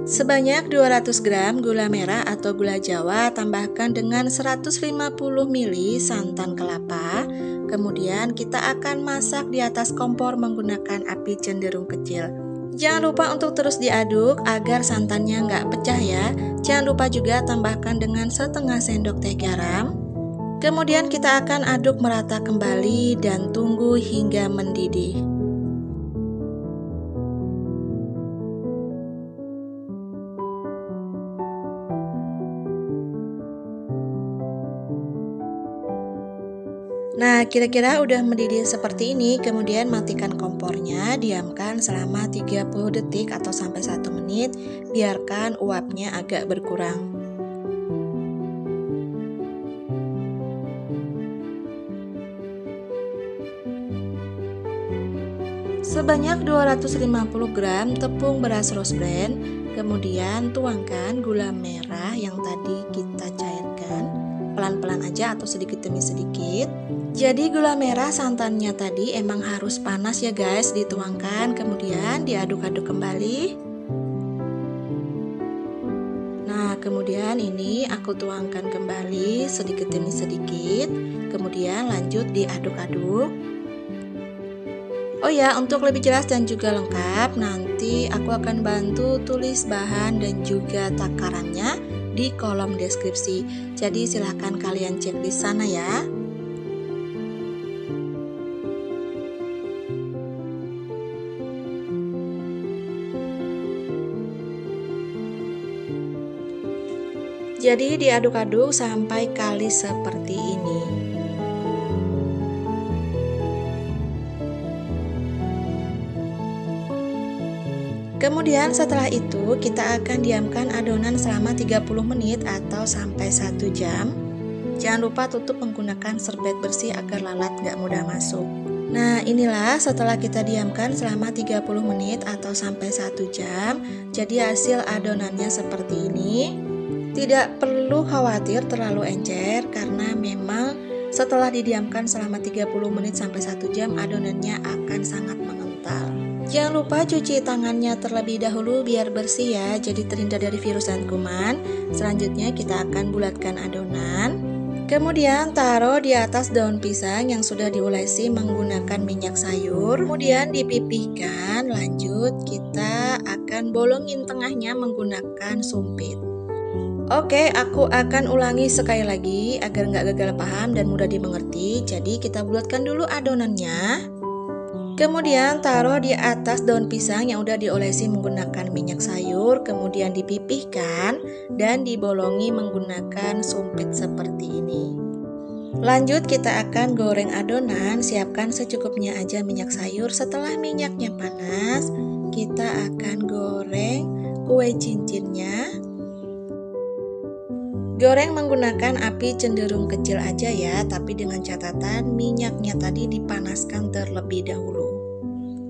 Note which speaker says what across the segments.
Speaker 1: Sebanyak 200 gram gula merah atau gula Jawa, tambahkan dengan 150 ml santan kelapa. Kemudian kita akan masak di atas kompor menggunakan api cenderung kecil. Jangan lupa untuk terus diaduk agar santannya nggak pecah ya. Jangan lupa juga tambahkan dengan setengah sendok teh garam. Kemudian kita akan aduk merata kembali dan tunggu hingga mendidih. Nah, kira-kira udah mendidih seperti ini, kemudian matikan kompornya, diamkan selama 30 detik atau sampai 1 menit, biarkan uapnya agak berkurang. Sebanyak 250 gram tepung beras rose bran, kemudian tuangkan gula merah yang tadi kita cairkan, pelan-pelan aja atau sedikit demi sedikit. Jadi gula merah santannya tadi emang harus panas ya guys, dituangkan kemudian diaduk-aduk kembali. Nah, kemudian ini aku tuangkan kembali sedikit demi sedikit, kemudian lanjut diaduk-aduk. Oh ya, untuk lebih jelas dan juga lengkap, nanti aku akan bantu tulis bahan dan juga takarannya di kolom deskripsi. Jadi silahkan kalian cek di sana ya. Jadi diaduk-aduk sampai kalis seperti ini. Kemudian setelah itu kita akan diamkan adonan selama 30 menit atau sampai 1 jam. Jangan lupa tutup menggunakan serbet bersih agar lalat gak mudah masuk. Nah, inilah setelah kita diamkan selama 30 menit atau sampai 1 jam. Jadi hasil adonannya seperti ini. Tidak perlu khawatir terlalu encer karena memang setelah didiamkan selama 30 menit sampai 1 jam adonannya akan sangat mengental. Jangan lupa cuci tangannya terlebih dahulu biar bersih ya, jadi terhindar dari virus dan kuman. Selanjutnya kita akan bulatkan adonan. Kemudian taruh di atas daun pisang yang sudah diolesi menggunakan minyak sayur. Kemudian dipipihkan, lanjut kita akan bolongin tengahnya menggunakan sumpit. Oke, aku akan ulangi sekali lagi agar nggak gagal paham dan mudah dimengerti. Jadi kita bulatkan dulu adonannya. Kemudian taruh di atas daun pisang yang udah diolesi menggunakan minyak sayur. Kemudian dipipihkan dan dibolongi menggunakan sumpit seperti ini. Lanjut kita akan goreng adonan. Siapkan secukupnya aja minyak sayur. Setelah minyaknya panas, kita akan goreng kue cincinnya. Goreng menggunakan api cenderung kecil aja ya, tapi dengan catatan minyaknya tadi dipanaskan terlebih dahulu.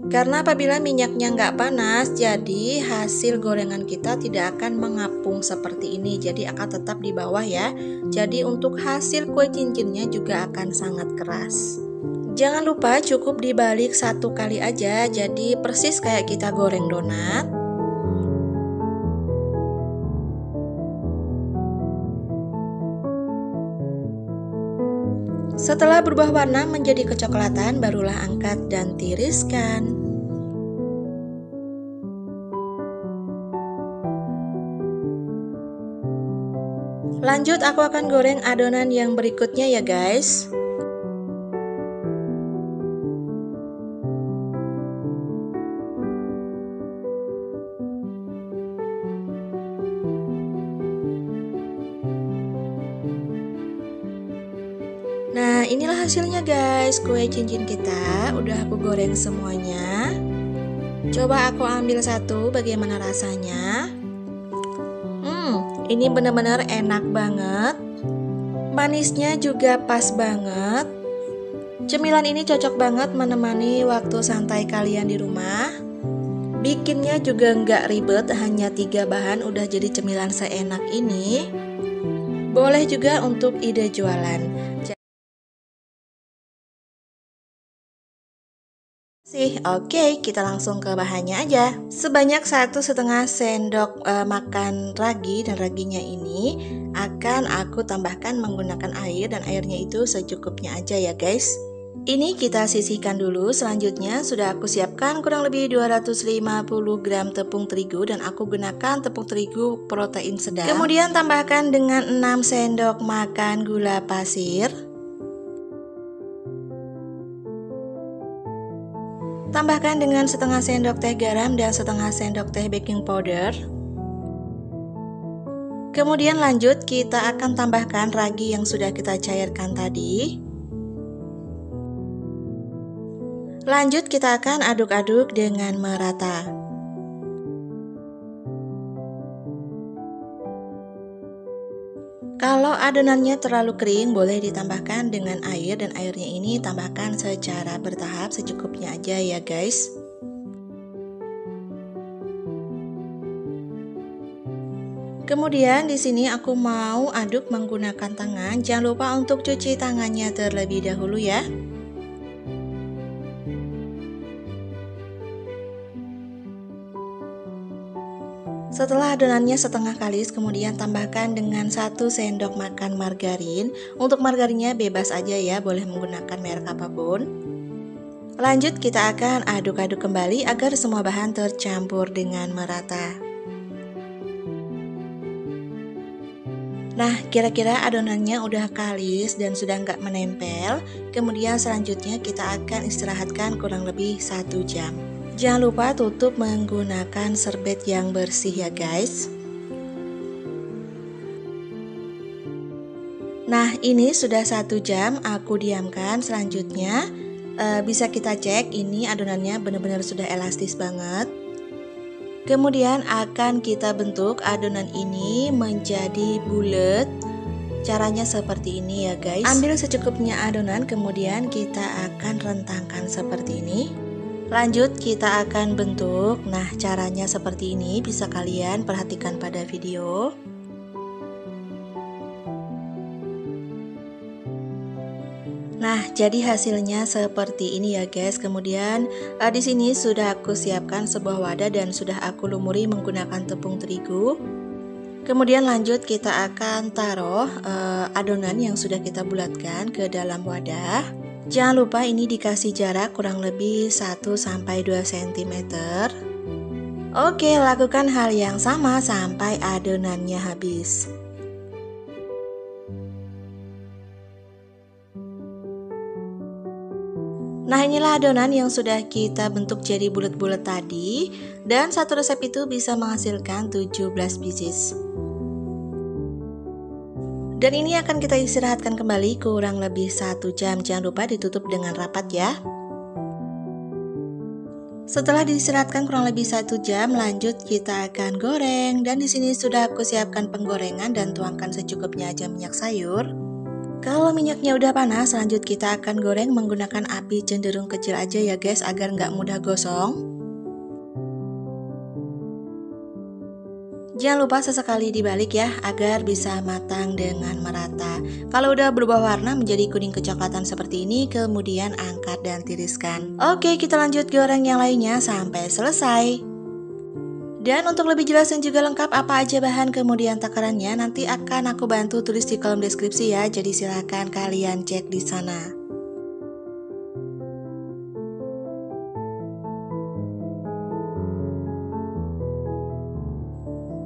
Speaker 1: Karena apabila minyaknya nggak panas, jadi hasil gorengan kita tidak akan mengapung seperti ini, jadi akan tetap di bawah ya. Jadi untuk hasil kue cincinnya juga akan sangat keras. Jangan lupa cukup dibalik 1 kali aja, jadi persis kayak kita goreng donat. Setelah berubah warna menjadi kecoklatan, barulah angkat dan tiriskan. Lanjut aku akan goreng adonan yang berikutnya ya guys. Nah, inilah hasilnya guys, kue cincin kita udah aku goreng semuanya. Coba aku ambil satu, bagaimana rasanya? Ini benar-benar enak banget. Manisnya juga pas banget. Cemilan ini cocok banget menemani waktu santai kalian di rumah. Bikinnya juga nggak ribet, hanya 3 bahan udah jadi cemilan seenak ini. Boleh juga untuk ide jualan. Oke, kita langsung ke bahannya aja. Sebanyak 1,5 sendok makan ragi, dan raginya ini akan aku tambahkan menggunakan air, dan airnya itu secukupnya aja ya guys. Ini kita sisihkan dulu. Selanjutnya sudah aku siapkan kurang lebih 250 gram tepung terigu, dan aku gunakan tepung terigu protein sedang. Kemudian tambahkan dengan 6 sendok makan gula pasir. Tambahkan dengan setengah sendok teh garam dan setengah sendok teh baking powder. Kemudian lanjut kita akan tambahkan ragi yang sudah kita cairkan tadi. Lanjut kita akan aduk-aduk dengan merata. Kalau adonannya terlalu kering, boleh ditambahkan dengan air, dan airnya ini tambahkan secara bertahap secukupnya aja ya guys. Kemudian di sini aku mau aduk menggunakan tangan. Jangan lupa untuk cuci tangannya terlebih dahulu ya. Setelah adonannya setengah kalis, kemudian tambahkan dengan 1 sendok makan margarin. Untuk margarinnya bebas aja ya, boleh menggunakan merek apapun. Lanjut kita akan aduk-aduk kembali agar semua bahan tercampur dengan merata. Nah, kira-kira adonannya udah kalis dan sudah nggak menempel. Kemudian selanjutnya kita akan istirahatkan kurang lebih 1 jam. Jangan lupa tutup menggunakan serbet yang bersih ya guys. Nah, ini sudah 1 jam aku diamkan. Selanjutnya bisa kita cek, ini adonannya benar-benar sudah elastis banget. Kemudian akan kita bentuk adonan ini menjadi bulat. Caranya seperti ini ya guys. Ambil secukupnya adonan, kemudian kita akan rentangkan seperti ini. Lanjut kita akan bentuk. Nah, caranya seperti ini, bisa kalian perhatikan pada video. Nah, jadi hasilnya seperti ini ya guys. Kemudian di sini sudah aku siapkan sebuah wadah dan sudah aku lumuri menggunakan tepung terigu. Kemudian lanjut kita akan taruh adonan yang sudah kita bulatkan ke dalam wadah. Jangan lupa ini dikasih jarak kurang lebih 1-2 cm. Oke, lakukan hal yang sama sampai adonannya habis. Nah, inilah adonan yang sudah kita bentuk jadi bulat-bulat tadi, dan satu resep itu bisa menghasilkan 17 pieces. Dan ini akan kita istirahatkan kembali kurang lebih 1 jam. Jangan lupa ditutup dengan rapat ya. Setelah diistirahatkan kurang lebih 1 jam, lanjut kita akan goreng. Dan di sini sudah aku siapkan penggorengan dan tuangkan secukupnya aja minyak sayur. Kalau minyaknya udah panas, lanjut kita akan goreng menggunakan api cenderung kecil aja ya guys, agar nggak mudah gosong. Jangan lupa sesekali dibalik ya, agar bisa matang dengan merata. Kalau udah berubah warna menjadi kuning kecoklatan seperti ini, kemudian angkat dan tiriskan. Oke, kita lanjut goreng yang lainnya sampai selesai. Dan untuk lebih jelas dan juga lengkap apa aja bahan kemudian takarannya, nanti akan aku bantu tulis di kolom deskripsi ya, jadi silahkan kalian cek di sana.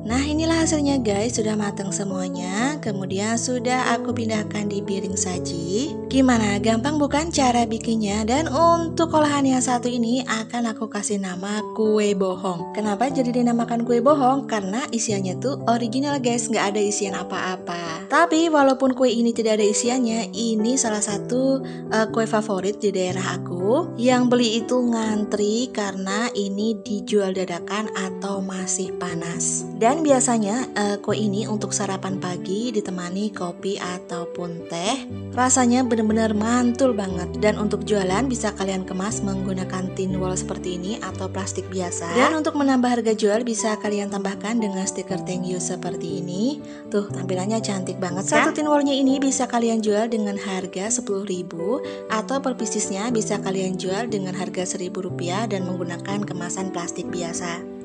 Speaker 1: Nah, inilah hasilnya guys, sudah matang semuanya. Kemudian sudah aku pindahkan di piring saji. Gimana, gampang bukan cara bikinnya? Dan untuk olahan yang satu ini akan aku kasih nama kue bohong. Kenapa jadi dinamakan kue bohong? Karena isiannya tuh original guys, nggak ada isian apa-apa. Tapi walaupun kue ini tidak ada isiannya, ini salah satu kue favorit di daerah aku. Yang beli itu ngantri karena ini dijual dadakan atau masih panas. Dan biasanya Sebenarnya kue ini untuk sarapan pagi ditemani kopi ataupun teh. Rasanya benar-benar mantul banget. Dan untuk jualan bisa kalian kemas menggunakan tin wall seperti ini atau plastik biasa. Dan untuk menambah harga jual bisa kalian tambahkan dengan stiker thank you seperti ini. Tuh tampilannya cantik banget kan? Satu tin wallnya ini bisa kalian jual dengan harga 10.000 atau per piecesnya bisa kalian jual dengan harga Rp1.000 dan menggunakan kemasan plastik biasa.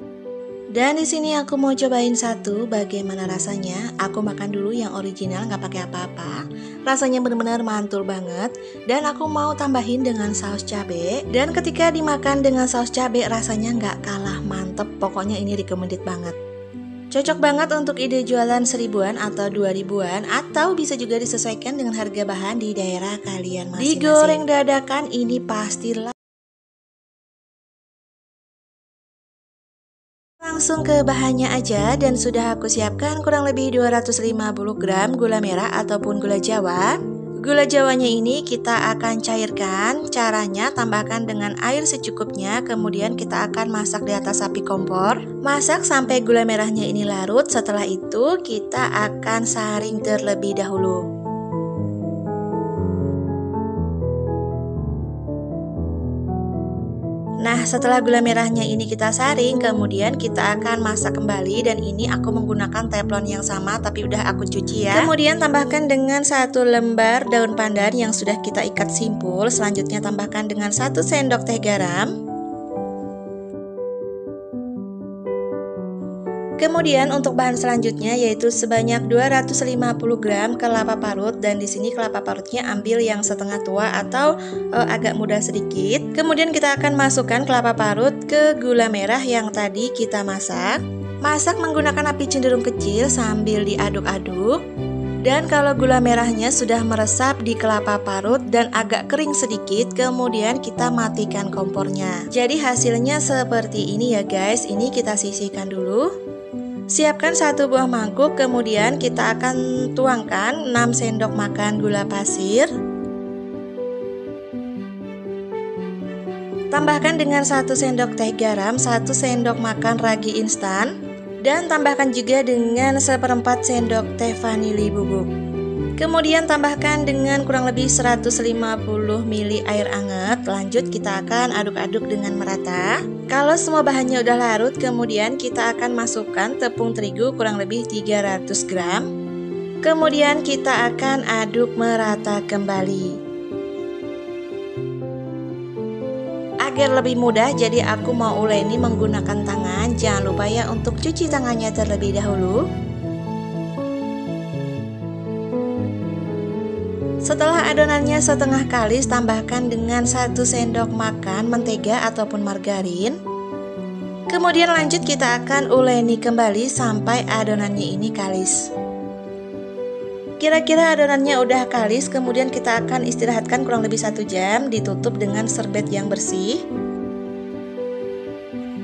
Speaker 1: Dan di sini aku mau cobain satu, bagaimana rasanya. Aku makan dulu yang original nggak pakai apa-apa. Rasanya benar-benar mantul banget. Dan aku mau tambahin dengan saus cabai. Dan ketika dimakan dengan saus cabai rasanya nggak kalah mantep. Pokoknya ini recommended banget. Cocok banget untuk ide jualan 1000-an atau 2000-an, atau bisa juga disesuaikan dengan harga bahan di daerah kalian masing-masing. Digoreng dadakan ini pastilah. Langsung ke bahannya aja, dan sudah aku siapkan kurang lebih 250 gram gula merah ataupun gula jawa. Gula jawanya ini kita akan cairkan. Caranya tambahkan dengan air secukupnya, kemudian kita akan masak di atas api kompor. Masak sampai gula merahnya ini larut. Setelah itu kita akan saring terlebih dahulu. Nah, setelah gula merahnya ini kita saring, kemudian kita akan masak kembali. Dan ini aku menggunakan teflon yang sama tapi udah aku cuci ya. Kemudian tambahkan dengan 1 lembar daun pandan yang sudah kita ikat simpul. Selanjutnya tambahkan dengan 1 sendok teh garam. Kemudian untuk bahan selanjutnya yaitu sebanyak 250 gram kelapa parut, dan di sini kelapa parutnya ambil yang setengah tua atau agak muda sedikit. Kemudian kita akan masukkan kelapa parut ke gula merah yang tadi kita masak. Masak menggunakan api cenderung kecil sambil diaduk-aduk. Dan kalau gula merahnya sudah meresap di kelapa parut dan agak kering sedikit, kemudian kita matikan kompornya. Jadi hasilnya seperti ini ya guys. Ini kita sisihkan dulu. Siapkan 1 buah mangkuk, kemudian kita akan tuangkan 6 sendok makan gula pasir. Tambahkan dengan 1 sendok teh garam, 1 sendok makan ragi instan, dan tambahkan juga dengan 1/4 sendok teh vanili bubuk. Kemudian tambahkan dengan kurang lebih 150 ml air hangat. Lanjut kita akan aduk-aduk dengan merata. Kalau semua bahannya udah larut, kemudian kita akan masukkan tepung terigu kurang lebih 300 gram. Kemudian kita akan aduk merata kembali. Agar lebih mudah, jadi aku mau uleni menggunakan tangan. Jangan lupa ya untuk cuci tangannya terlebih dahulu. Setelah adonannya setengah kalis, tambahkan dengan 1 sendok makan mentega ataupun margarin. Kemudian lanjut kita akan uleni kembali sampai adonannya ini kalis. Kira-kira adonannya udah kalis, kemudian kita akan istirahatkan kurang lebih 1 jam, ditutup dengan serbet yang bersih.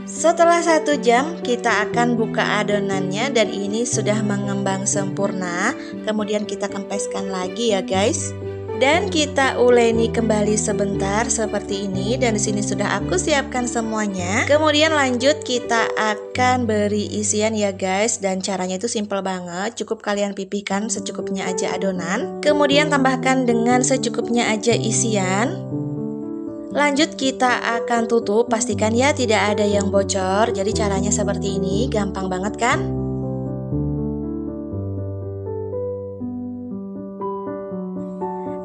Speaker 1: Setelah 1 jam kita akan buka adonannya, dan ini sudah mengembang sempurna. Kemudian kita kempeskan lagi ya guys. Dan kita uleni kembali sebentar seperti ini, dan di sini sudah aku siapkan semuanya. Kemudian lanjut kita akan beri isian ya guys, dan caranya itu simple banget. Cukup kalian pipihkan secukupnya aja adonan. Kemudian tambahkan dengan secukupnya aja isian. Lanjut kita akan tutup, pastikan ya tidak ada yang bocor. Jadi caranya seperti ini, gampang banget kan?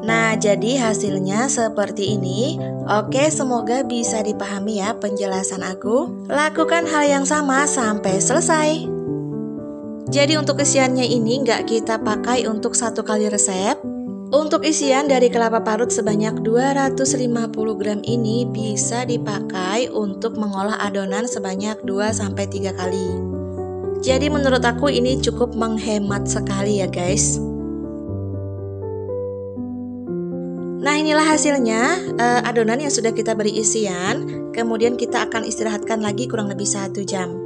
Speaker 1: Nah, jadi hasilnya seperti ini. Oke, semoga bisa dipahami ya penjelasan aku. Lakukan hal yang sama sampai selesai. Jadi untuk isiannya ini nggak kita pakai untuk 1 kali resep. Untuk isian dari kelapa parut sebanyak 250 gram ini bisa dipakai untuk mengolah adonan sebanyak 2-3 kali. Jadi menurut aku ini cukup menghemat sekali ya guys. Nah, inilah hasilnya adonan yang sudah kita beri isian. Kemudian kita akan istirahatkan lagi kurang lebih 1 jam.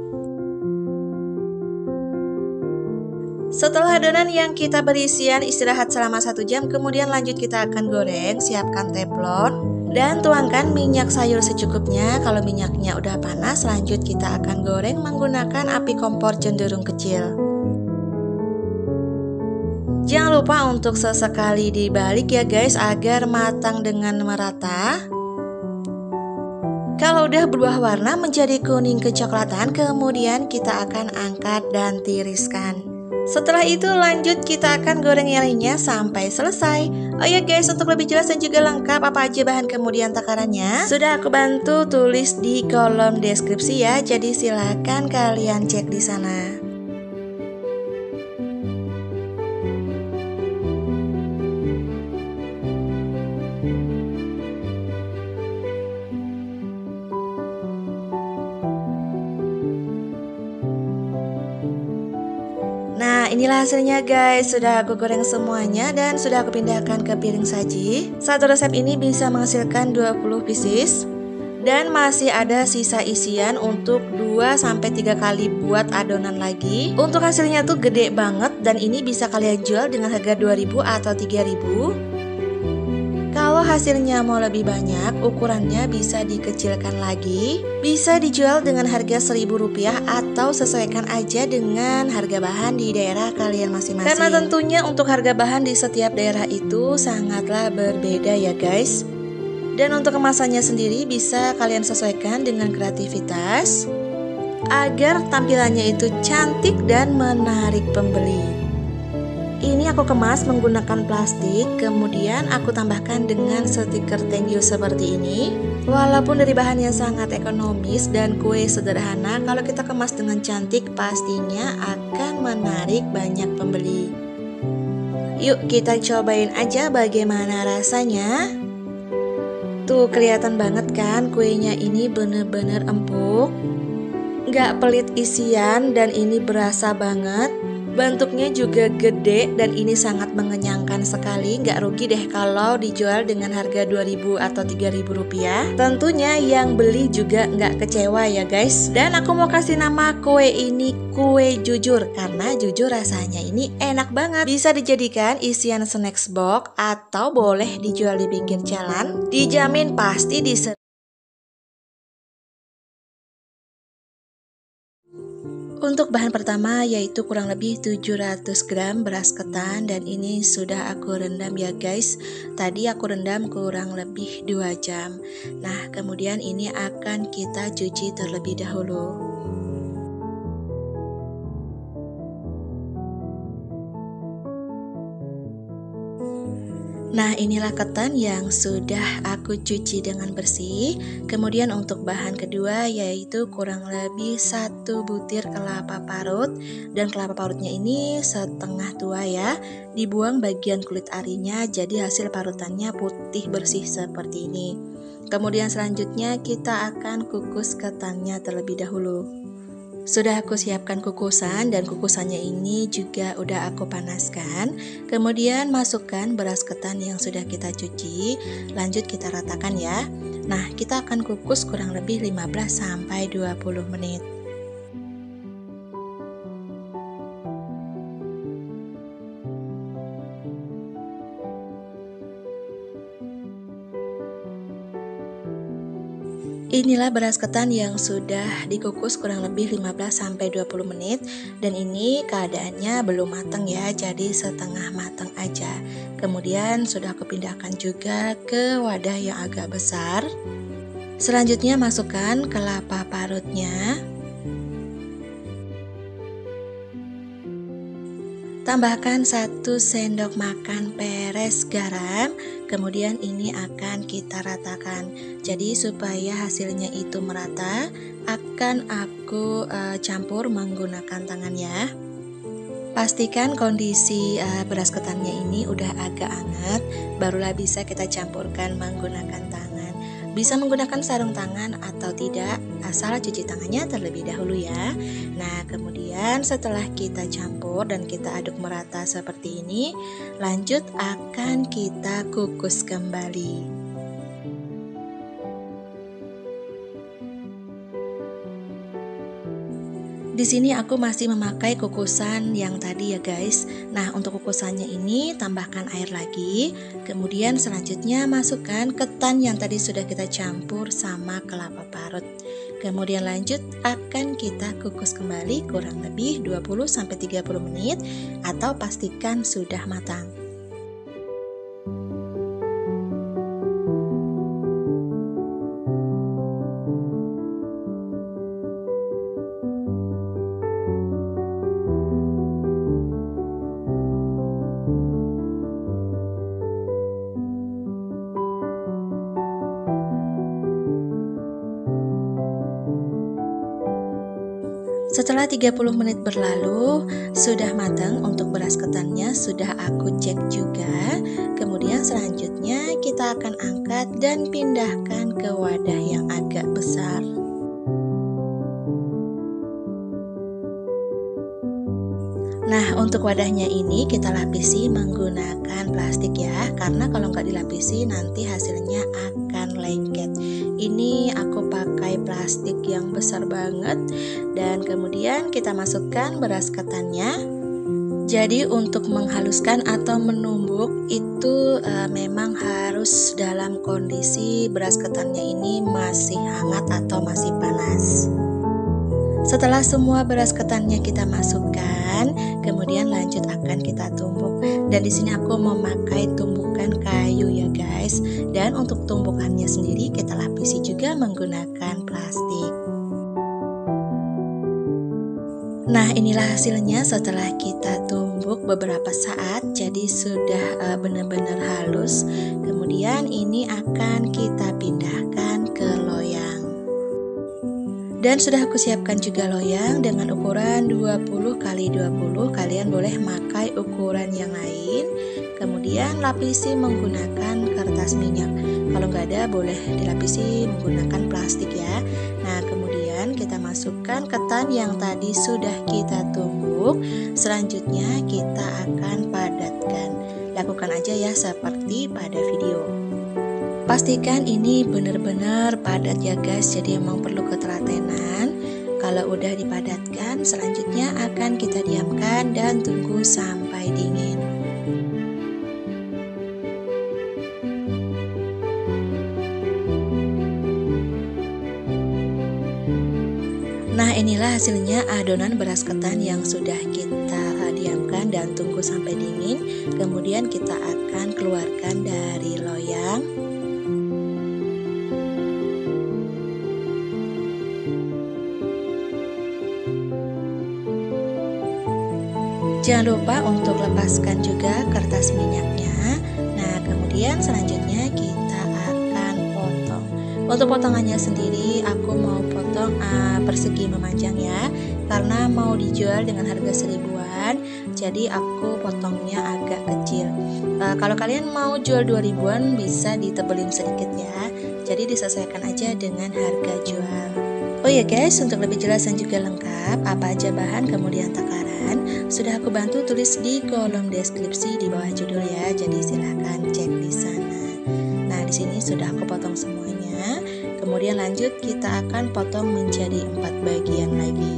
Speaker 1: Setelah adonan yang kita beri isian istirahat selama 1 jam, kemudian lanjut kita akan goreng. Siapkan teflon dan tuangkan minyak sayur secukupnya. Kalau minyaknya udah panas, lanjut kita akan goreng menggunakan api kompor cenderung kecil. Jangan lupa untuk sesekali dibalik ya guys agar matang dengan merata. Kalau udah berubah warna menjadi kuning kecoklatan, kemudian kita akan angkat dan tiriskan. Setelah itu lanjut kita akan goreng yang lainnya sampai selesai. Oh ya guys, untuk lebih jelas dan juga lengkap apa aja bahan kemudian takarannya sudah aku bantu tulis di kolom deskripsi ya. Jadi silahkan kalian cek di sana. Nah, inilah hasilnya guys, sudah aku goreng semuanya dan sudah aku pindahkan ke piring saji. Satu resep ini bisa menghasilkan 20 pieces dan masih ada sisa isian untuk 2-3 kali buat adonan lagi. Untuk hasilnya tuh gede banget dan ini bisa kalian jual dengan harga 2.000 atau 3.000. Kalau hasilnya mau lebih banyak, ukurannya bisa dikecilkan lagi. Bisa dijual dengan harga Rp1.000 atau sesuaikan aja dengan harga bahan di daerah kalian masing-masing. Karena tentunya untuk harga bahan di setiap daerah itu sangatlah berbeda ya guys. Dan untuk kemasannya sendiri bisa kalian sesuaikan dengan kreativitas agar tampilannya itu cantik dan menarik pembeli. Ini aku kemas menggunakan plastik, kemudian aku tambahkan dengan stiker thank you seperti ini. Walaupun dari bahan yang sangat ekonomis dan kue sederhana, kalau kita kemas dengan cantik pastinya akan menarik banyak pembeli. Yuk kita cobain aja bagaimana rasanya. Tuh kelihatan banget kan kuenya ini bener-bener empuk, nggak pelit isian dan ini berasa banget. Bentuknya juga gede dan ini sangat mengenyangkan sekali. Nggak rugi deh kalau dijual dengan harga 2.000 atau 3.000 rupiah. Tentunya yang beli juga nggak kecewa ya guys. Dan aku mau kasih nama kue ini kue jujur karena jujur rasanya ini enak banget. Bisa dijadikan isian snacks box atau boleh dijual di pinggir jalan. Dijamin pasti diserang. Untuk bahan pertama yaitu kurang lebih 700 gram beras ketan dan ini sudah aku rendam ya guys. Tadi aku rendam kurang lebih 2 jam. Nah, kemudian ini akan kita cuci terlebih dahulu. Nah, inilah ketan yang sudah aku cuci dengan bersih. Kemudian untuk bahan kedua yaitu kurang lebih 1 butir kelapa parut. Dan kelapa parutnya ini setengah tua ya. Dibuang bagian kulit arinya, jadi hasil parutannya putih bersih seperti ini. Kemudian selanjutnya kita akan kukus ketannya terlebih dahulu. Sudah aku siapkan kukusan dan kukusannya ini juga udah aku panaskan. Kemudian masukkan beras ketan yang sudah kita cuci. Lanjut kita ratakan ya. Nah, kita akan kukus kurang lebih 15-20 menit. Inilah beras ketan yang sudah dikukus kurang lebih 15-20 menit dan ini keadaannya belum matang ya, jadi setengah matang aja. Kemudian sudah aku pindahkan juga ke wadah yang agak besar. Selanjutnya masukkan kelapa parutnya. Tambahkan 1 sendok makan peres garam. Kemudian ini akan kita ratakan. Jadi supaya hasilnya itu merata, akan aku campur menggunakan tangan ya. Pastikan kondisi beras ketannya ini udah agak hangat, barulah bisa kita campurkan menggunakan tangan. Bisa menggunakan sarung tangan atau tidak, asal cuci tangannya terlebih dahulu ya. Nah, kemudian setelah kita campur dan kita aduk merata seperti ini, lanjut akan kita kukus kembali. Di sini aku masih memakai kukusan yang tadi ya guys. Nah, untuk kukusannya ini tambahkan air lagi. Kemudian selanjutnya masukkan ketan yang tadi sudah kita campur sama kelapa parut. Kemudian lanjut akan kita kukus kembali kurang lebih 20-30 menit atau pastikan sudah matang. Setelah 30 menit berlalu, sudah matang untuk beras ketannya, sudah aku cek juga. Kemudian selanjutnya kita akan angkat dan pindahkan ke wadah yang agak besar. Nah, untuk wadahnya ini kita lapisi menggunakan plastik ya, karena kalau nggak dilapisi nanti hasilnya akan lengket. Ini aku pakai plastik yang besar banget, dan kemudian kita masukkan beras ketannya. Jadi untuk menghaluskan atau menumbuk itu memang harus dalam kondisi beras ketannya ini masih hangat atau masih panas. Setelah semua beras ketannya kita masukkan, kemudian lanjut akan kita tumbuk. Dan di sini aku memakai tumbukan kayu ya guys. Dan untuk tumbukannya sendiri kita lapisi juga menggunakan plastik. Nah, inilah hasilnya setelah kita tumbuk beberapa saat. Jadi sudah benar-benar halus. Kemudian ini akan kita pindahkan ke loyang. Dan sudah aku siapkan juga loyang dengan ukuran 20x20. Kalian boleh pakai ukuran yang lain. Kemudian lapisi menggunakan kertas minyak. Kalau nggak ada boleh dilapisi menggunakan plastik ya. Nah, kemudian kita masukkan ketan yang tadi sudah kita tumbuk. Selanjutnya kita akan padatkan. Lakukan aja ya seperti pada video. Pastikan ini benar-benar padat ya guys, jadi emang perlu ketelatenan. Kalau udah dipadatkan, selanjutnya akan kita diamkan dan tunggu sampai dingin. Nah, inilah hasilnya adonan beras ketan yang sudah kita diamkan dan tunggu sampai dingin. Kemudian kita akan keluarkan dari loyang. Jangan lupa untuk lepaskan juga kertas minyaknya. Nah, kemudian selanjutnya kita akan potong. Untuk potongannya sendiri aku mau potong persegi memanjang ya, karena mau dijual dengan harga 1000-an. Jadi aku potongnya agak kecil. Kalau kalian mau jual 2000-an bisa ditebelin sedikit ya. Jadi disesuaikan aja dengan harga jual. Oh ya guys, untuk lebih jelas dan juga lengkap apa aja bahan kemudian takaran sudah aku bantu tulis di kolom deskripsi di bawah judul ya. Jadi silahkan cek di sana. Nah, di sini sudah aku potong semuanya. Kemudian lanjut kita akan potong menjadi 4 bagian lagi.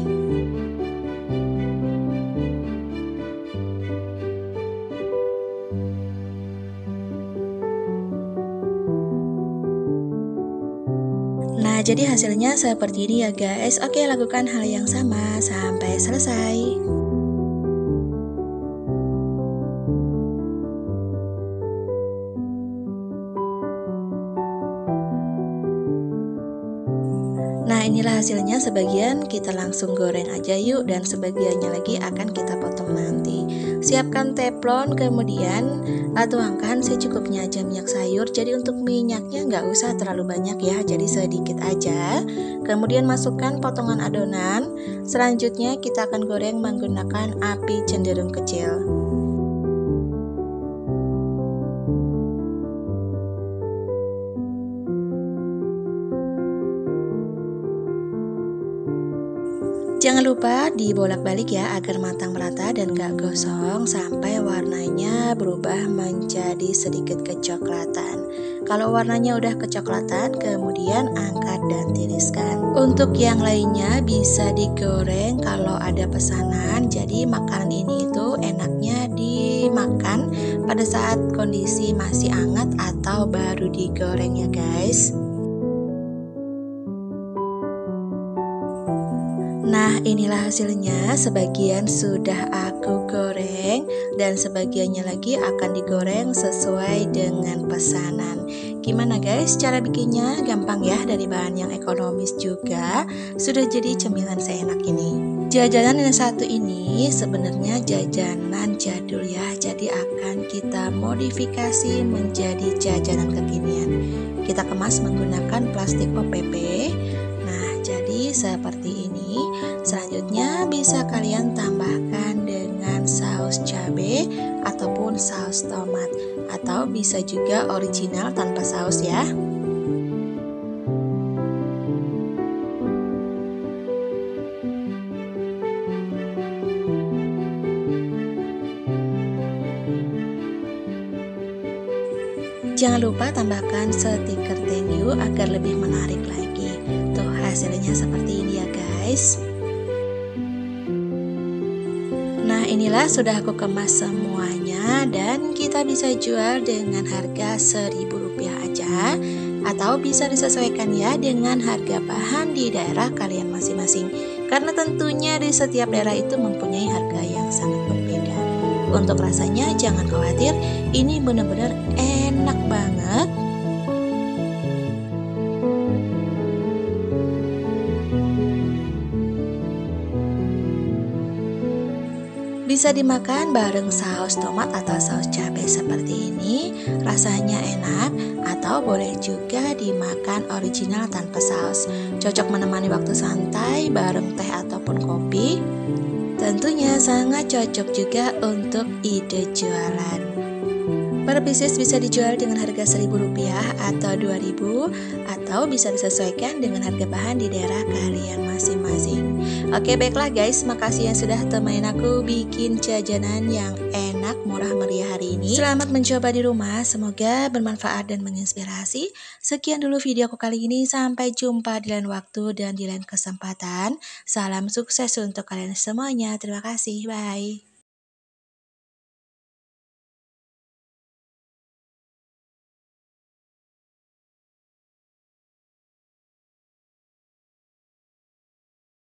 Speaker 1: Nah, jadi hasilnya seperti ini ya guys. Oke, lakukan hal yang sama sampai selesai. Nah, inilah hasilnya. Sebagian kita langsung goreng aja yuk, dan sebagiannya lagi akan kita potong nanti. Siapkan teflon, kemudian tuangkan secukupnya aja minyak sayur. Jadi untuk minyaknya nggak usah terlalu banyak ya, jadi sedikit aja. Kemudian masukkan potongan adonan. Selanjutnya kita akan goreng menggunakan api cenderung kecil. Jangan lupa dibolak-balik ya agar matang merata dan gak gosong sampai warnanya berubah menjadi sedikit kecoklatan. Kalau warnanya udah kecoklatan, kemudian angkat dan tiriskan. Untuk yang lainnya bisa digoreng kalau ada pesanan. Jadi makanan ini itu enaknya dimakan pada saat kondisi masih hangat atau baru digoreng ya guys. Nah, inilah hasilnya. Sebagian sudah aku goreng dan sebagiannya lagi akan digoreng sesuai dengan pesanan. Gimana guys, cara bikinnya? Gampang ya, dari bahan yang ekonomis juga sudah jadi cemilan seenak ini. Jajanan yang satu ini sebenarnya jajanan jadul ya, jadi akan kita modifikasi menjadi jajanan kekinian. Kita kemas menggunakan plastik OPP. Jadi seperti ini. Selanjutnya bisa kalian tambahkan dengan saus cabai ataupun saus tomat, atau bisa juga original tanpa saus ya. Jangan lupa tambahkan stiker thank you agar lebih menarik lagi. Tuh hasilnya seperti ini ya guys. Nah, inilah sudah aku kemas semuanya dan kita bisa jual dengan harga Rp1.000 aja, atau bisa disesuaikan ya dengan harga bahan di daerah kalian masing-masing, karena tentunya di setiap daerah itu mempunyai harga yang sangat berbeda. Untuk rasanya jangan khawatir, ini benar-benar enak banget. Bisa dimakan bareng saus tomat atau saus cabai seperti ini, rasanya enak, atau boleh juga dimakan original tanpa saus. Cocok menemani waktu santai bareng teh ataupun kopi. Tentunya sangat cocok juga untuk ide jualan. Per pieces bisa dijual dengan harga Rp1.000 atau Rp2.000, atau bisa disesuaikan dengan harga bahan di daerah kalian masing-masing. Oke, baiklah guys, makasih yang sudah temenin aku bikin jajanan yang enak, murah meriah hari ini. Selamat mencoba di rumah, semoga bermanfaat dan menginspirasi. Sekian dulu video aku kali ini, sampai jumpa di lain waktu dan di lain kesempatan. Salam sukses untuk kalian semuanya, terima kasih, bye.